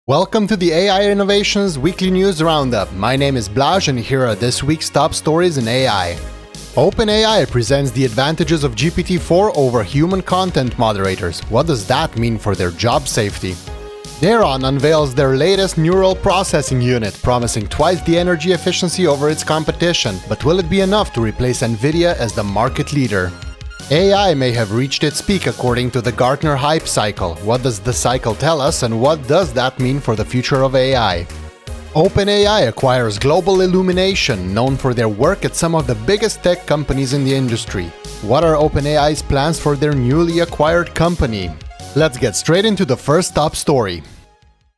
Welcome to the AI Innovations Weekly News Roundup. My name is Blaž and here are this week's top stories in AI. OpenAI presents the advantages of GPT-4 over human content moderators. What does that mean for their job safety? Kneron unveils their latest neural processing unit, promising twice the energy efficiency over its competition. But will it be enough to replace nVidia as the market leader? AI may have reached its peak according to the Gartner Hype Cycle. What does the cycle tell us and what does that mean for the future of AI? OpenAI acquires Global Illumination, known for their work at some of the biggest tech companies in the industry. What are OpenAI's plans for their newly acquired company? Let's get straight into the first top story.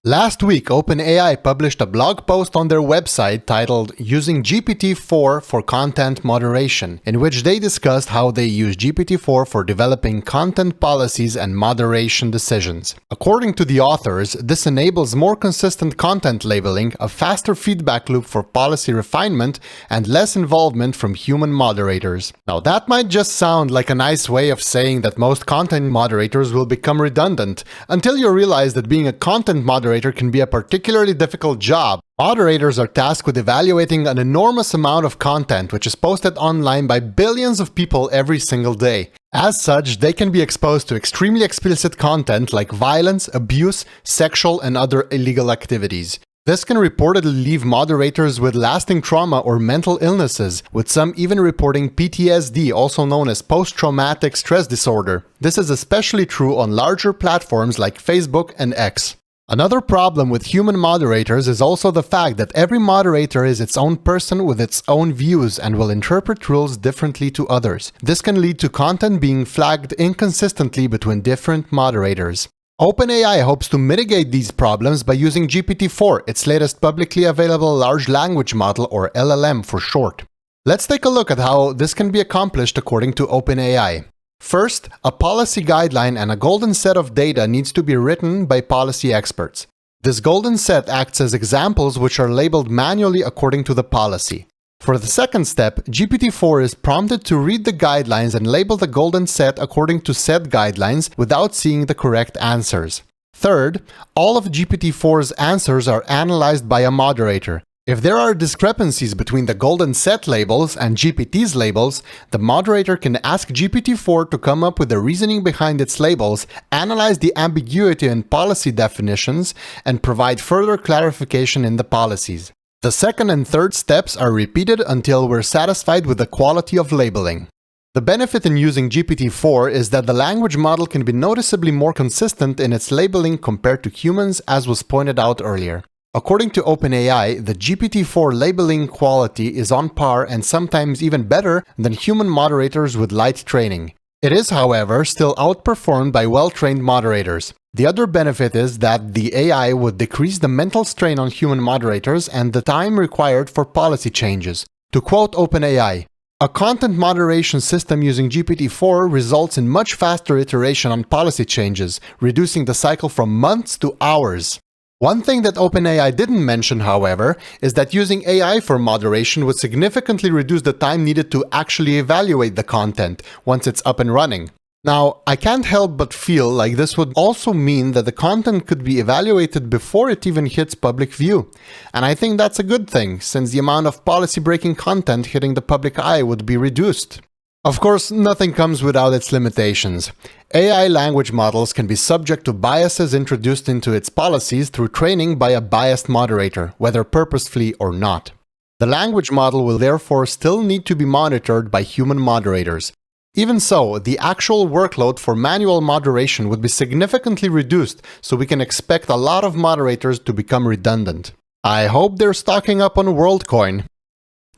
Last week, OpenAI published a blog post on their website titled Using GPT-4 for Content Moderation, in which they discussed how they use GPT-4 for developing content policies and moderation decisions. According to the authors, this enables more consistent content labeling, a faster feedback loop for policy refinement, and less involvement from human moderators. Now, that might just sound like a nice way of saying that most content moderators will become redundant, until you realize that being a content moderator can be a particularly difficult job. Moderators are tasked with evaluating an enormous amount of content which is posted online by billions of people every single day. As such, they can be exposed to extremely explicit content like violence, abuse, sexual, and other illegal activities. This can reportedly leave moderators with lasting trauma or mental illnesses, with some even reporting PTSD, also known as post-traumatic stress disorder. This is especially true on larger platforms like Facebook and X. Another problem with human moderators is also the fact that every moderator is its own person with its own views and will interpret rules differently to others. This can lead to content being flagged inconsistently between different moderators. OpenAI hopes to mitigate these problems by using GPT-4, its latest publicly available large language model, or LLM for short. Let's take a look at how this can be accomplished according to OpenAI. First, a policy guideline and a golden set of data needs to be written by policy experts. This golden set acts as examples which are labeled manually according to the policy. For the second step, GPT-4 is prompted to read the guidelines and label the golden set according to said guidelines without seeing the correct answers. Third, all of GPT-4's answers are analyzed by a moderator. If there are discrepancies between the golden set labels and GPT's labels, the moderator can ask GPT-4 to come up with the reasoning behind its labels, analyze the ambiguity in policy definitions, and provide further clarification in the policies. The second and third steps are repeated until we're satisfied with the quality of labeling. The benefit in using GPT-4 is that the language model can be noticeably more consistent in its labeling compared to humans, as was pointed out earlier. According to OpenAI, the GPT-4 labeling quality is on par and sometimes even better than human moderators with light training. It is, however, still outperformed by well-trained moderators. The other benefit is that the AI would decrease the mental strain on human moderators and the time required for policy changes. To quote OpenAI, "A content moderation system using GPT-4 results in much faster iteration on policy changes, reducing the cycle from months to hours." One thing that OpenAI didn't mention, however, is that using AI for moderation would significantly reduce the time needed to actually evaluate the content once it's up and running. Now, I can't help but feel like this would also mean that the content could be evaluated before it even hits public view. And I think that's a good thing, since the amount of policy-breaking content hitting the public eye would be reduced. Of course, nothing comes without its limitations. AI language models can be subject to biases introduced into its policies through training by a biased moderator, whether purposefully or not. The language model will therefore still need to be monitored by human moderators. Even so, the actual workload for manual moderation would be significantly reduced, so we can expect a lot of moderators to become redundant. I hope they're stocking up on WorldCoin.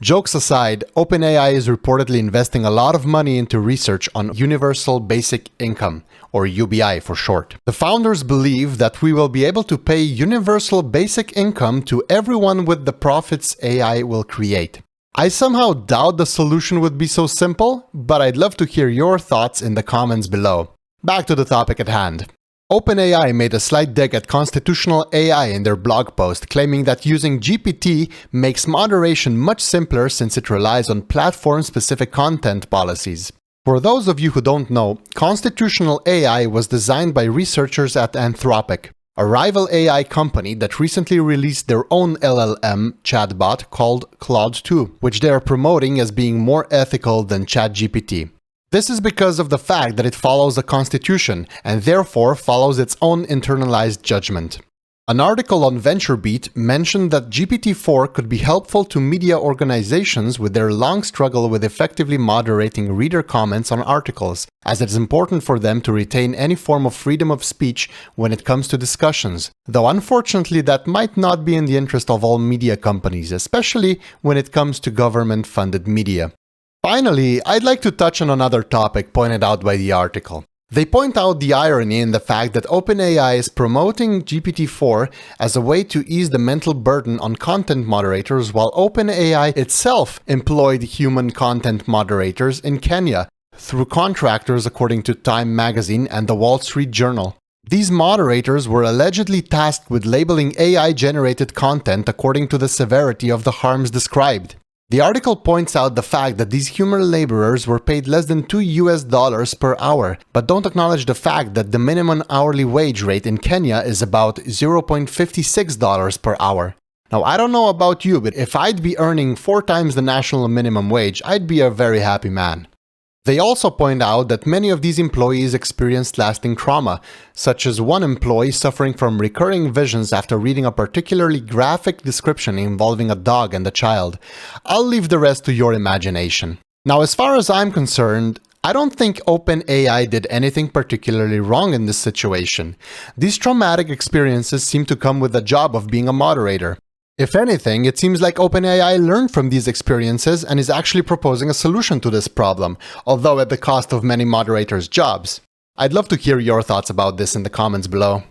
Jokes aside, OpenAI is reportedly investing a lot of money into research on Universal Basic Income, or UBI for short. The founders believe that we will be able to pay universal basic income to everyone with the profits AI will create. I somehow doubt the solution would be so simple, but I'd love to hear your thoughts in the comments below. Back to the topic at hand. OpenAI made a slight dig at constitutional AI in their blog post, claiming that using GPT makes moderation much simpler since it relies on platform-specific content policies. For those of you who don't know, constitutional AI was designed by researchers at Anthropic. a rival AI company that recently released their own LLM chatbot called Claude 2, which they are promoting as being more ethical than ChatGPT. This is because of the fact that it follows a constitution and therefore follows its own internalized judgment. An article on VentureBeat mentioned that GPT-4 could be helpful to media organizations with their long struggle with effectively moderating reader comments on articles, as it is important for them to retain any form of freedom of speech when it comes to discussions, though unfortunately that might not be in the interest of all media companies, especially when it comes to government-funded media. Finally, I'd like to touch on another topic pointed out by the article. They point out the irony in the fact that OpenAI is promoting GPT-4 as a way to ease the mental burden on content moderators, while OpenAI itself employed human content moderators in Kenya through contractors, according to Time magazine and the Wall Street Journal. These moderators were allegedly tasked with labeling AI-generated content according to the severity of the harms described. The article points out the fact that these human laborers were paid less than $2 per hour, but don't acknowledge the fact that the minimum hourly wage rate in Kenya is about $0.56 per hour. Now, I don't know about you, but if I'd be earning 4 times the national minimum wage, I'd be a very happy man. They also point out that many of these employees experienced lasting trauma, such as one employee suffering from recurring visions after reading a particularly graphic description involving a dog and a child. I'll leave the rest to your imagination. Now, as far as I'm concerned, I don't think OpenAI did anything particularly wrong in this situation. These traumatic experiences seem to come with the job of being a moderator. If anything, it seems like OpenAI learned from these experiences and is actually proposing a solution to this problem, although at the cost of many moderators' jobs. I'd love to hear your thoughts about this in the comments below.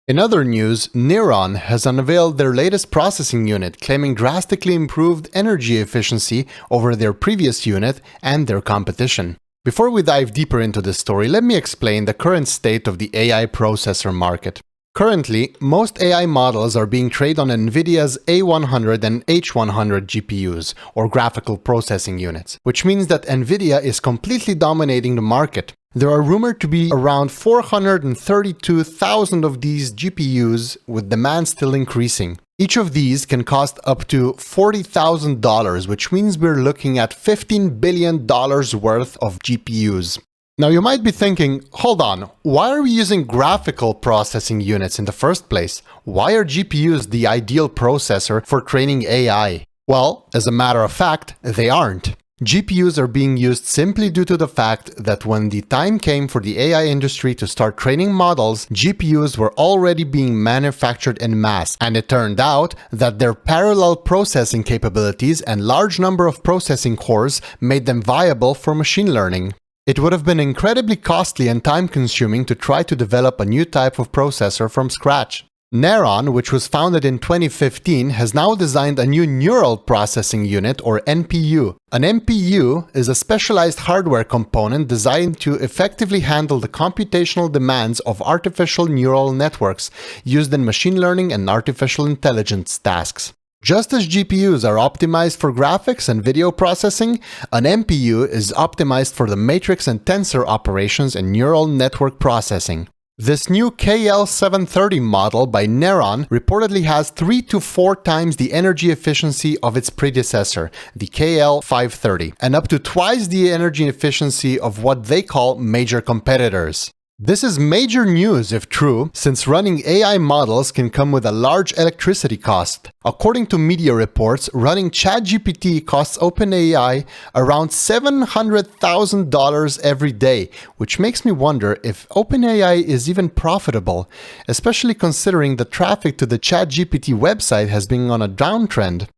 In other news, Kneron has unveiled their latest processing unit, claiming drastically improved energy efficiency over their previous unit and their competition. Before we dive deeper into this story, let me explain the current state of the AI processor market. Currently, most AI models are being trained on nVidia's A100 and H100 GPUs, or graphical processing units, which means that nVidia is completely dominating the market. There are rumored to be around 432,000 of these GPUs, with demand still increasing. Each of these can cost up to $40,000, which means we're looking at $15 billion worth of GPUs. Now you might be thinking, hold on, why are we using graphical processing units in the first place? Why are GPUs the ideal processor for training AI? Well, as a matter of fact, they aren't. GPUs are being used simply due to the fact that when the time came for the AI industry to start training models, GPUs were already being manufactured en masse, and it turned out that their parallel processing capabilities and large number of processing cores made them viable for machine learning. It would have been incredibly costly and time-consuming to try to develop a new type of processor from scratch. Kneron, which was founded in 2015, has now designed a new neural processing unit, or NPU. An NPU is a specialized hardware component designed to effectively handle the computational demands of artificial neural networks used in machine learning and artificial intelligence tasks. Just as GPUs are optimized for graphics and video processing, an NPU is optimized for the matrix and tensor operations and neural network processing. This new KL730 model by Kneron reportedly has 3 to 4 times the energy efficiency of its predecessor, the KL530, and up to twice the energy efficiency of what they call major competitors. This is major news if true, since running AI models can come with a large electricity cost. According to media reports, running ChatGPT costs OpenAI around $700,000 every day, which makes me wonder if OpenAI is even profitable, especially considering the traffic to the ChatGPT website has been on a downtrend.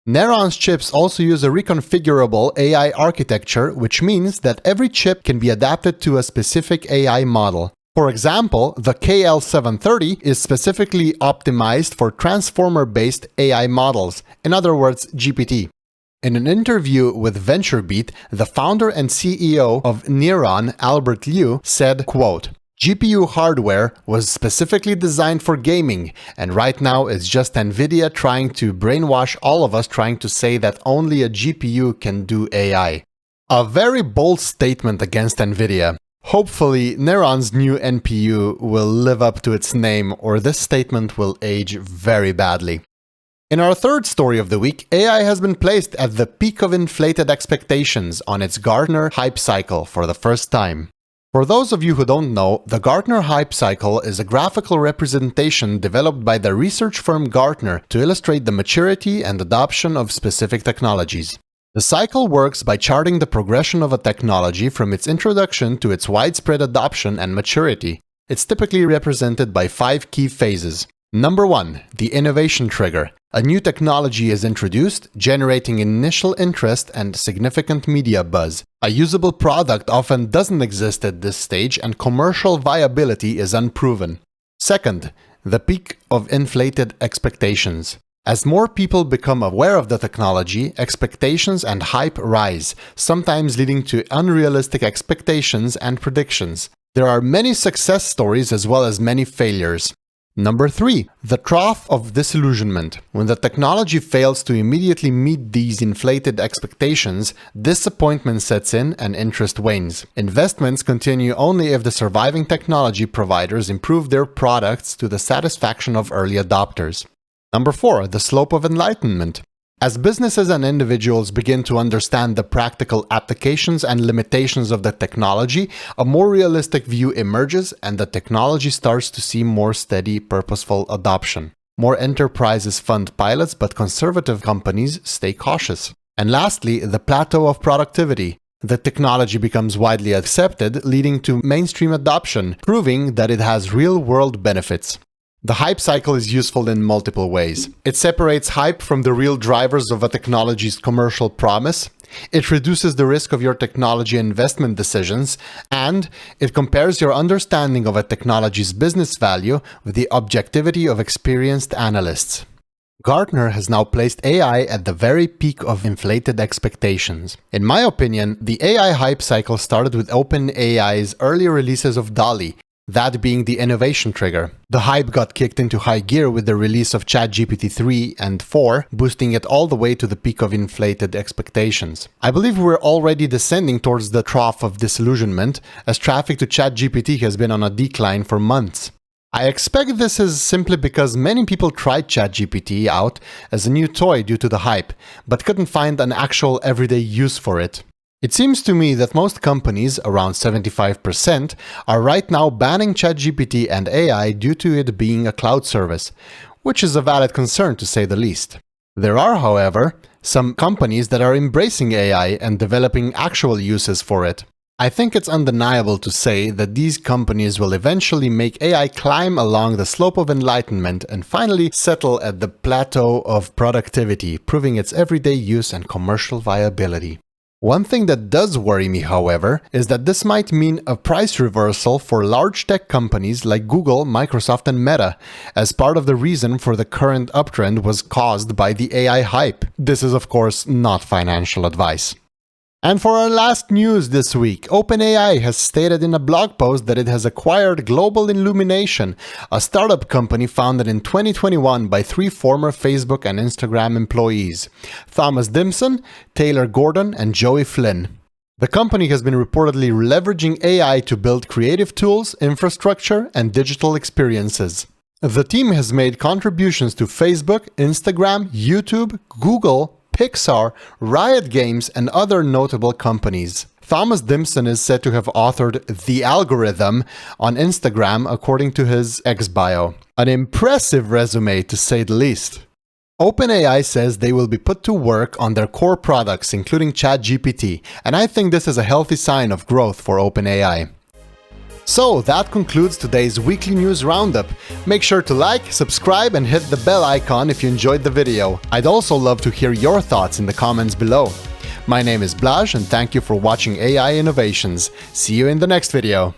Kneron's chips also use a reconfigurable AI architecture, which means that every chip can be adapted to a specific AI model. For example, the KL730 is specifically optimized for transformer-based AI models, in other words, GPT. In an interview with VentureBeat, the founder and CEO of Kneron, Albert Liu, said, quote, "GPU hardware was specifically designed for gaming, and right now it's just nVidia trying to brainwash all of us trying to say that only a GPU can do AI." A very bold statement against nVidia. Hopefully, Kneron's new NPU will live up to its name, or this statement will age very badly. In our third story of the week, AI has been placed at the peak of inflated expectations on its Gartner Hype Cycle for the first time. For those of you who don't know, the Gartner Hype Cycle is a graphical representation developed by the research firm Gartner to illustrate the maturity and adoption of specific technologies. The cycle works by charting the progression of a technology from its introduction to its widespread adoption and maturity. It's typically represented by 5 key phases. Number 1. The innovation trigger. A new technology is introduced, generating initial interest and significant media buzz. A usable product often doesn't exist at this stage, and commercial viability is unproven. Second, the peak of inflated expectations. As more people become aware of the technology, expectations and hype rise, sometimes leading to unrealistic expectations and predictions. There are many success stories as well as many failures. Number 3. The trough of disillusionment. When the technology fails to immediately meet these inflated expectations, disappointment sets in and interest wanes. Investments continue only if the surviving technology providers improve their products to the satisfaction of early adopters. Number 4. The slope of enlightenment. As businesses and individuals begin to understand the practical applications and limitations of the technology, a more realistic view emerges and the technology starts to see more steady, purposeful adoption. More enterprises fund pilots, but conservative companies stay cautious. And lastly, the plateau of productivity. The technology becomes widely accepted, leading to mainstream adoption, proving that it has real-world benefits. The hype cycle is useful in multiple ways. It separates hype from the real drivers of a technology's commercial promise, it reduces the risk of your technology investment decisions, and it compares your understanding of a technology's business value with the objectivity of experienced analysts. Gartner has now placed AI at the very peak of inflated expectations. In my opinion, the AI hype cycle started with OpenAI's early releases of DALL-E, that being the innovation trigger. The hype got kicked into high gear with the release of ChatGPT 3 and 4, boosting it all the way to the peak of inflated expectations. I believe we're already descending towards the trough of disillusionment, as traffic to ChatGPT has been on a decline for months. I expect this is simply because many people tried ChatGPT out as a new toy due to the hype, but couldn't find an actual everyday use for it. It seems to me that most companies, around 75%, are right now banning ChatGPT and AI due to it being a cloud service, which is a valid concern to say the least. There are, however, some companies that are embracing AI and developing actual uses for it. I think it's undeniable to say that these companies will eventually make AI climb along the slope of enlightenment and finally settle at the plateau of productivity, proving its everyday use and commercial viability. One thing that does worry me, however, is that this might mean a price reversal for large tech companies like Google, Microsoft, and Meta, as part of the reason for the current uptrend was caused by the AI hype. This is, of course, not financial advice. And for our last news this week, OpenAI has stated in a blog post that it has acquired Global Illumination, a startup company founded in 2021 by 3 former Facebook and Instagram employees, Thomas Dimson, Taylor Gordon, and Joey Flynn. The company has been reportedly leveraging AI to build creative tools, infrastructure, and digital experiences. The team has made contributions to Facebook, Instagram, YouTube, Google, Pixar, Riot Games, and other notable companies. Thomas Dimson is said to have authored The Algorithm on Instagram, according to his X-bio. An impressive resume, to say the least. OpenAI says they will be put to work on their core products, including ChatGPT, and I think this is a healthy sign of growth for OpenAI. So that concludes today's weekly news roundup. Make sure to like, subscribe, and hit the bell icon if you enjoyed the video. I'd also love to hear your thoughts in the comments below. My name is Blaž, and thank you for watching AI Innovations. See you in the next video.